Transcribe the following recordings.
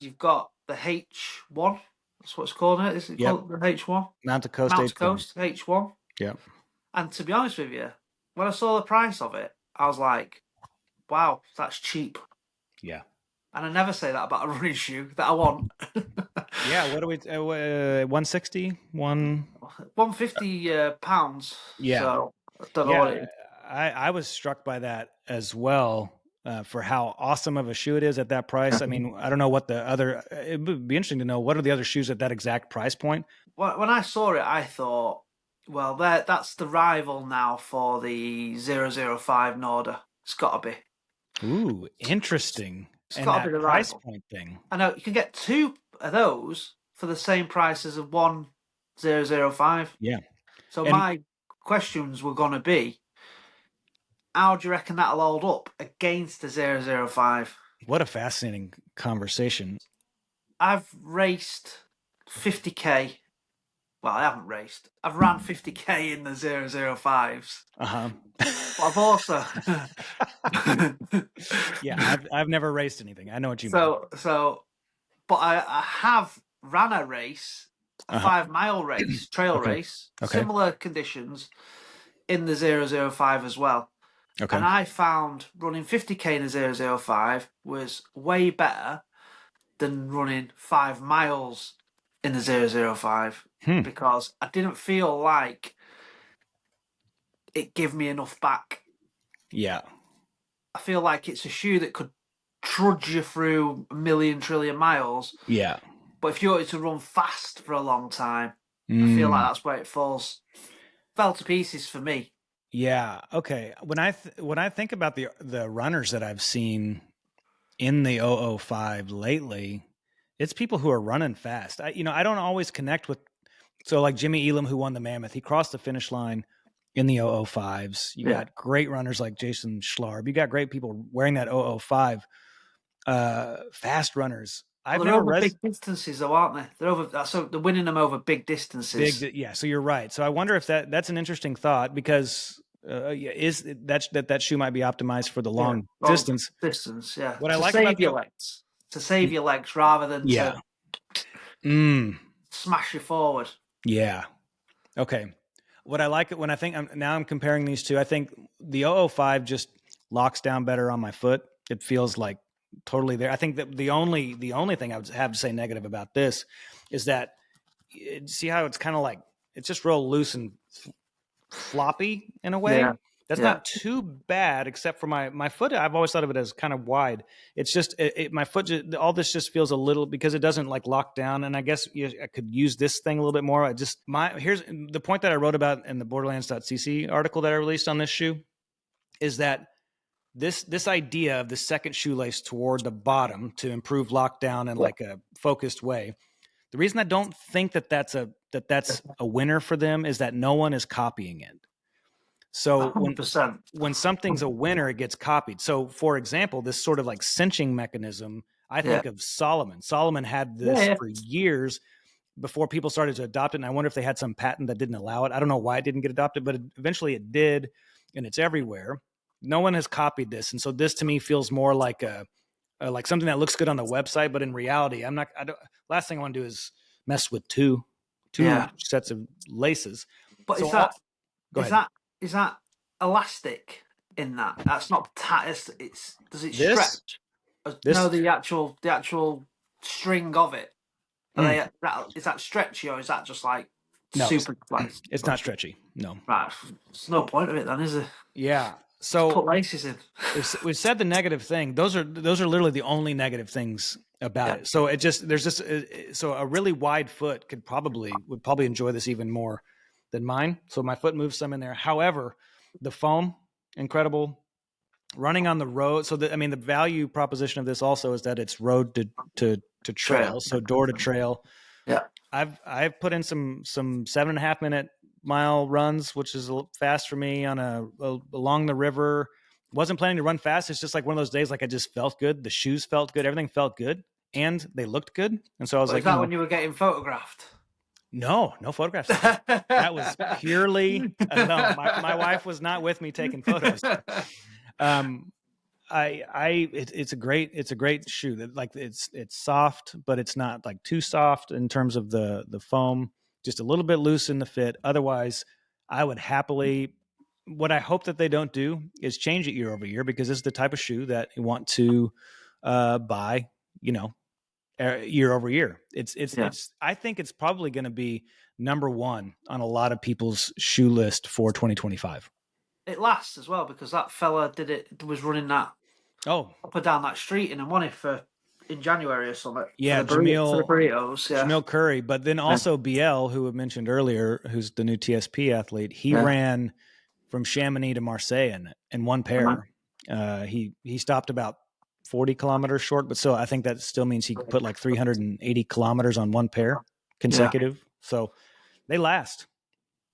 you've got the H1. That's what it's called, isn't it? Is it Yep. called the H1? Mount to Coast Mount to H1. Coast H1. Yeah. And to be honest with you, when I saw the price of it, I was like, wow, that's cheap. Yeah. And I never say that about a running shoe that I want. Yeah. What do we, 160? 150 pounds. Yeah. So I don't know what it Yeah. is. I was struck by that as well. For how awesome of a shoe it is at that price. I mean, I don't know what the other, it would be interesting to know what are the other shoes at that exact price point. When I saw it, I thought, well, that's the rival now for the 005 Norda. It's got to be. Ooh, interesting. It's And got to be that the price rival. point thing. I know you can get two of those for the same price as a 1005. Yeah. So And my questions were going to be, how do you reckon that'll hold up against the 005? what a fascinating conversation. I've raced 50k. Well, I haven't raced. I've ran 50k in the 005s. Uh-huh. But I've also Yeah, I've never raced anything. I know what you mean. but I have ran a race, a Uh-huh. 5 mile race, trail Okay. race, Okay. similar conditions in the 005 as well. Okay. And I found running 50k in the 005 was way better than running 5 miles in the 005 because I didn't feel like it gave me enough back. Yeah. I feel like it's a shoe that could trudge you through a million trillion miles. Yeah. But if you wanted to run fast for a long time, I feel like that's where it fell to pieces for me. Yeah. Okay. When I think about the runners that I've seen in the 005 lately, it's people who are running fast. I don't always connect with. So like Jimmy Elam, who won the Mammoth, he crossed the finish line in the 005s. You got great runners like Jason Schlarb. You got great people wearing that 005. Fast runners. I've They're never over big distances, though, aren't they? They're winning them over big distances. yeah. So you're right. So I wonder if that's an interesting thought because is that shoe might be optimized for the long distance. Distance, yeah. What I To like about save your legs. To save your legs rather than to smash you forward. Yeah. Okay. What I like when I think I'm comparing these two, I think the 005 just locks down better on my foot. It feels like totally there. I think that the only thing I would have to say negative about this is that see how it's kind of like it's just real loose and floppy in a way. Yeah. That's not too bad, except for my foot. I've always thought of it as kind of wide. It's just my foot. All this just feels a little because it doesn't like lock down. And I guess I could use this thing a little bit more. Here's the point that I wrote about in the Borderlands.cc article that I released on this shoe is that this idea of the second shoelace toward the bottom to improve lockdown in like a focused way. The reason I don't think that's a winner for them is that no one is copying it. So 100%. when something's a winner, it gets copied. So for example, this sort of like cinching mechanism, I think of Solomon. Solomon had this for years before people started to adopt it. And I wonder if they had some patent that didn't allow it. I don't know why it didn't get adopted, but eventually it did. And it's everywhere. No one has copied this. And so this to me feels more like like something that looks good on the website, but in reality, last thing I want to do is mess with two sets of laces. But so is that elastic in that? That's not does it stretch? No, the actual string of it. Is that stretchy or is that just like super flex? It's not stretchy. No. Right. There's no point of it then, is there? Yeah. So just put laces in. We've said the negative thing. Those are literally the only negative things about it. So so a really wide foot would probably enjoy this even more than mine. So my foot moves some in there. However, the foam, incredible. Running on the road. So the value proposition of this also is that it's road to trail. So door to trail. Yeah. I've put in some 7.5 minute mile runs, which is a little fast for me along the river. Wasn't planning to run fast. It's just like one of those days, like I just felt good. The shoes felt good. Everything felt good and they looked good. And so I was like, is that when you were getting photographed? No photographs. That was purely, no, my wife was not with me taking photos. it's a great shoe. Like it's soft, but it's not like too soft in terms of the foam. Just a little bit loose in the fit. Otherwise, I would happily. What I hope that they don't do is change it year over year, because this is the type of shoe that you want to buy. You know, year over year. Yeah. I think it's probably going to be number one on a lot of people's shoe list for 2025. It lasts as well because that fella was running that Oh, up and down that street in a money for in January or something for yeah, for the burritos. Yeah. Jamil Curry, but then Yeah. also BL, who I mentioned earlier, who's the new TSP athlete. He Yeah. ran from Chamonix to Marseille in one pair. He stopped about 40 kilometers short, but still, I think that still means he put like 380 kilometers on one pair Yeah. consecutive. So they last.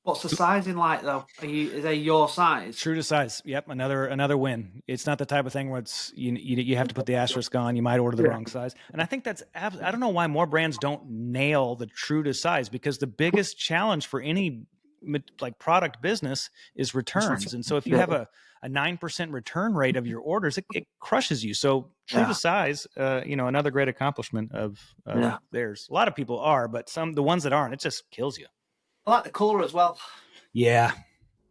What's the sizing like though? Are they your size? True to size. Yep, another win. It's not the type of thing where it's you have to put the asterisk on. You might order the wrong size, and I think that's I don't know why more brands don't nail the true to size, because the biggest challenge for any like product business is returns. And so if you have a 9% return rate of your orders, it crushes you. So true to size, another great accomplishment of theirs. A lot of people are, but the ones that aren't, it just kills you. I like the color as well. Yeah.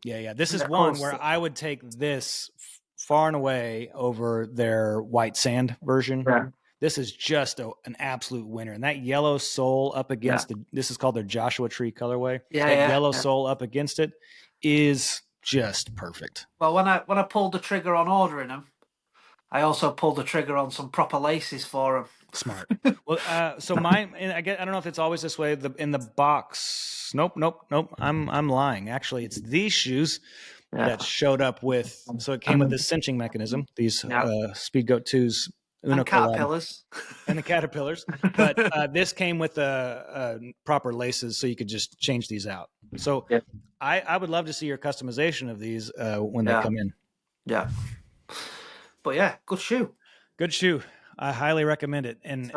This is one where I would take this far and away over their white sand version. Yeah. This is just an absolute winner. And that yellow sole up against this is called their Joshua Tree colorway. That yellow sole up against it is just perfect. Well, when I pulled the trigger on ordering them, I also pulled the trigger on some proper laces for them. Smart. Well, so mine, I don't know if it's always this way. In the box, nope. I'm lying. Actually, it's these shoes that showed up with. So it came with this cinching mechanism. These Speedgoat 2s. And caterpillars. And the caterpillars. But this came with proper laces, so you could just change these out. So I would love to see your customization of these when they come in. Yeah. But yeah, good shoe. Good shoe. I highly recommend it. And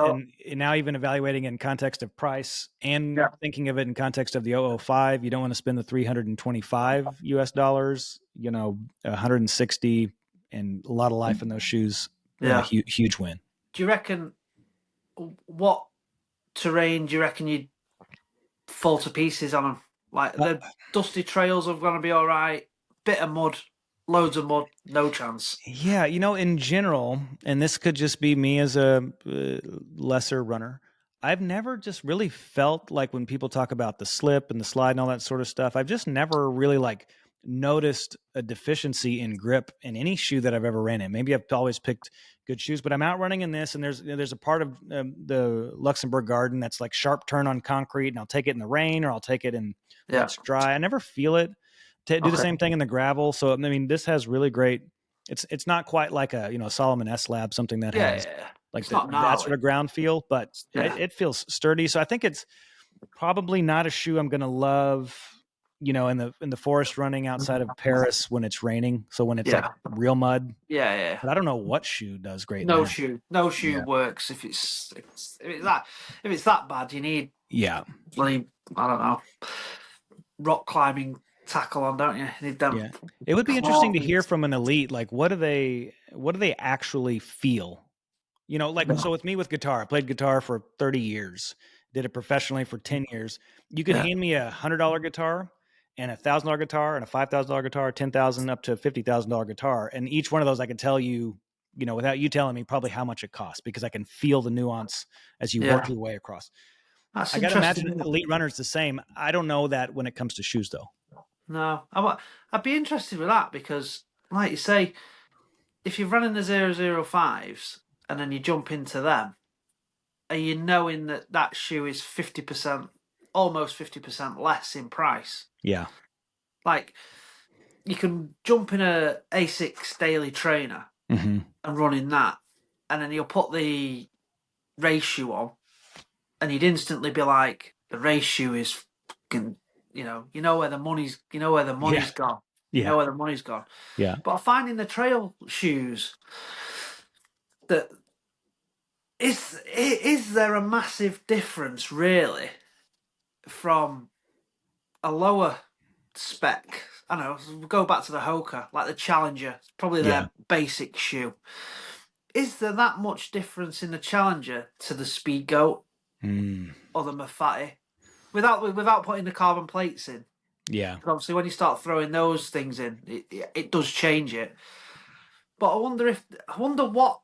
now even evaluating it in context of price and thinking of it in context of the 005, you don't want to spend the $325 US, 160, and a lot of life in those shoes. Yeah. Huge win. Do you reckon what terrain do you reckon you'd fall to pieces on them? Like the dusty trails are going to be all right. Bit of mud. Loads of mud, no chance. Yeah, in general, and this could just be me as a lesser runner, I've never just really felt like when people talk about the slip and the slide and all that sort of stuff, I've just never really noticed a deficiency in grip in any shoe that I've ever ran in. Maybe I've always picked good shoes, but I'm out running in this, and there's a part of the Luxembourg Garden that's like sharp turn on concrete, and I'll take it in the rain or I'll take it in when it's dry. I never feel it. Do the same thing in the gravel. So I mean, this has really great. It's not quite like a Solomon S Lab, something that has like that sort of ground feel, but it feels sturdy. So I think it's probably not a shoe I'm going to love. In the forest running outside of Paris when it's raining. So when it's like real mud. Yeah. But I don't know what shoe does great. No shoe works if it's that bad. You need I don't know, rock climbing tackle on, don't you? Need them. Yeah. It would be interesting to hear from an elite, like what do they actually feel? So with me with guitar, I played guitar for 30 years, did it professionally for 10 years. You could hand me $100 guitar and $1,000 guitar and a $5,000 guitar, 10,000 up to $50,000 guitar. And each one of those I could tell you, without you telling me probably how much it costs, because I can feel the nuance as you work your way across. That's I got to imagine elite runners the same. I don't know that when it comes to shoes though. No, I'd be interested with that because, like you say, if you're running the 005s and then you jump into them, are you knowing that shoe is 50%, almost 50% less in price? Yeah. Like, you can jump in a Asics Daily Trainer and run in that, and then you'll put the race shoe on, and you'd instantly be like, the race shoe is fucking... You know where the money's gone. You know where the money's gone. Yeah. But I find in the trail shoes that is there a massive difference really from a lower spec. I don't know. We'll go back to the Hoka, like the Challenger, probably Yeah. their basic shoe. Is there that much difference in the Challenger to the Speed Goat Mm. or the Mafati? Without putting the carbon plates in. Yeah. Obviously, when you start throwing those things in, it does change it. But I wonder what,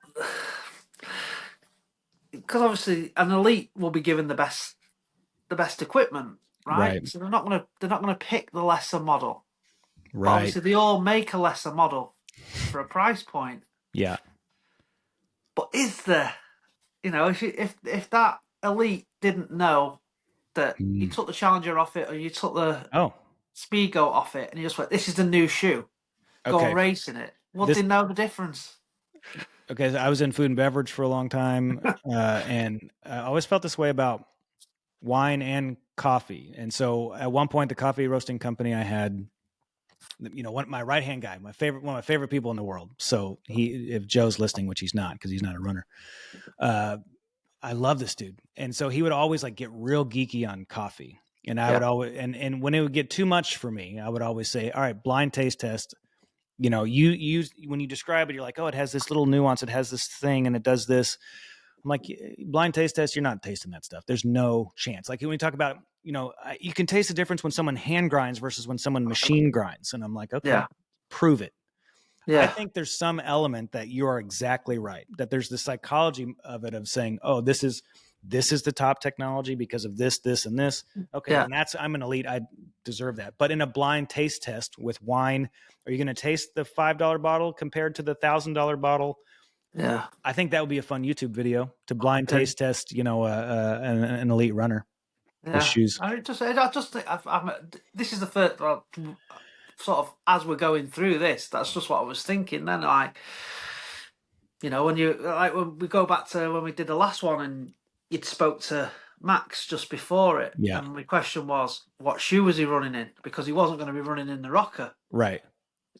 because obviously an elite will be given the best equipment, right? Right. So they're not gonna pick the lesser model. But Right. obviously they all make a lesser model for a price point. Yeah. But is there, if that elite didn't know that you Mm. took the Challenger off it or you took the Oh, Speedgoat off it and you just went, this is the new shoe, go okay. racing it. Would This they know the difference? okay. So I was in food and beverage for a long time, and I always felt this way about wine and coffee. And so at one point, the coffee roasting company I had, my right hand guy, one of my favorite people in the world. So if Joe's listening, which he's not because he's not a runner, uh, I love this dude. And so he would always like get real geeky on coffee. And I would Yeah, always, and when it would get too much for me, I would always say, all right, blind taste test. You when you describe it, you're like, oh, it has this little nuance, it has this thing, and it does this. I'm like, blind taste test, you're not tasting that stuff. There's no chance. Like when we talk about, you can taste the difference when someone hand grinds versus when someone machine grinds. And I'm like, okay, yeah, prove it. I yeah, think there's some element that you are exactly right. That there's the psychology of it of saying, oh, this is the top technology because of this, this, and this. Okay, yeah, then I'm an elite. I deserve that. But in a blind taste test with wine, are you going to taste the $5 bottle compared to the $1,000 bottle? yeah. I think that would be a fun YouTube video to blind taste test, an elite runner with Yeah, shoes. I just think this is the first, well, sort of as we're going through this. That's just what I was thinking. Then, like, when we go back to when we did the last one, and you'd spoke to Max just before it, Yeah, and my question was, what shoe was he running in? Because he wasn't going to be running in the Rocker. right,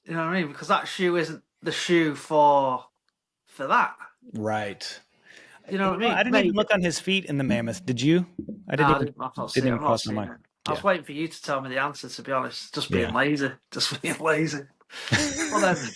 You know what I mean? Because that shoe isn't the shoe for that. right. You know what I mean? I didn't even Maybe. look on his feet in the Mammoth. Did you? I No, didn't even I've not didn't seen. even I've not cross my seen mind. it. I Yeah, was waiting for you to tell me the answer. To be honest, just being yeah. lazy, Well then,